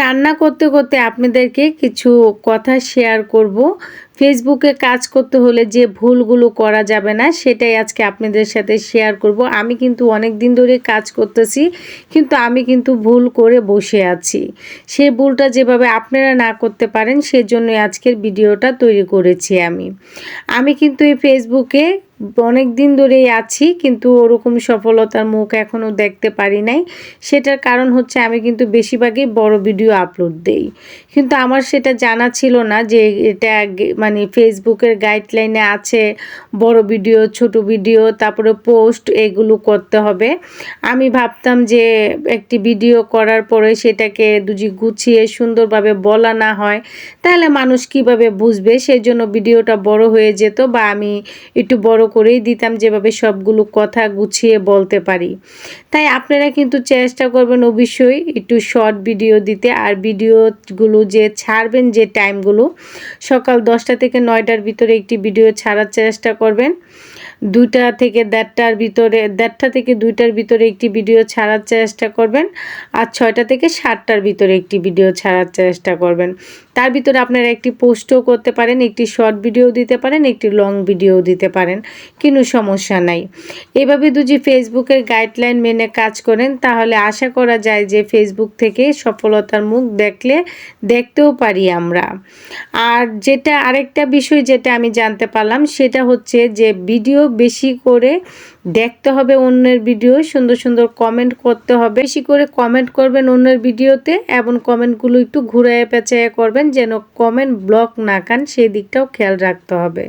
রান্না করতে করতে আপনাদেরকে কিছু কথা শেয়ার করব। ফেসবুকে কাজ করতে হলে যে ভুলগুলো করা যাবে না সেটাই আজকে আপনাদের সাথে শেয়ার করব। আমি কিন্তু অনেক দিন ধরে কাজ করতেছি, কিন্তু আমি কিন্তু ভুল করে বসে আছি। সেই ভুলটা যেভাবে আপনারা না করতে পারেন সেজন্যই আজকের ভিডিওটা তৈরি করেছি আমি। আমি কিন্তু এই ফেসবুকে অনেক দিন ধরেই আছি, কিন্তু ওরকম সফলতার মুখ এখনও দেখতে পারি নাই। সেটার কারণ হচ্ছে আমি কিন্তু বেশিরভাগই বড় ভিডিও আপলোড দেই, কিন্তু আমার সেটা জানা ছিল না যে এটা মানে ফেসবুকের গাইডলাইনে আছে বড় ভিডিও, ছোট ভিডিও, তারপরে পোস্ট এগুলো করতে হবে। আমি ভাবতাম যে একটি ভিডিও করার পরে সেটাকে যদি গুছিয়ে সুন্দরভাবে বলা না হয় তাহলে মানুষ কিভাবে বুঝবে, সেই জন্য ভিডিওটা বড় হয়ে যেত বা আমি একটু বড় করেই দিতাম যেভাবে সবগুলো কথা গুছিয়ে বলতে পারি। তাই আপনারা কিন্তু চেষ্টা করবেন অবশ্যই একটু শর্ট ভিডিও দিতে, আর ভিডিওগুলো যে ছাড়বেন যে টাইমগুলো সকাল 10টা থেকে 9টার ভিতরে একটি ভিডিও ছাড়ার চেষ্টা করবেন। 2টা থেকে 1:30টার ভিতরে, 1:30টা থেকে 2টার ভিতরে একটি ভিডিও ছাড়ার চেষ্টা করবেন, আর 6টা থেকে 7টার ভিতরে একটি ভিডিও ছাড়ার চেষ্টা করবেন। তার ভিতরে আপনারা একটি পোস্টও করতে পারেন, একটি শর্ট ভিডিও দিতে পারেন, একটি লং ভিডিও দিতে পারেন, কোনো সমস্যা নাই। এভাবে যদি ফেসবুকের গাইডলাইন মেনে কাজ করেন তাহলে আশা করা যায় যে ফেসবুক থেকে সফলতার মুখ দেখতেও পারি আমরা। আর যেটা আরেকটা বিষয় যেটা আমি জানতে পারলাম সেটা হচ্ছে যে ভিডিও বেশি করে দেখতে হবে, অন্যের ভিডিও সুন্দর সুন্দর কমেন্ট করতে হবে, বেশি করে কমেন্ট করবেন অন্যের ভিডিওতে, এবং কমেন্টগুলো একটু ঘুরায় পেঁচায় করবেন যেন কমেন্ট ব্লক না খান, সেই দিকটাও খেয়াল রাখতে হবে।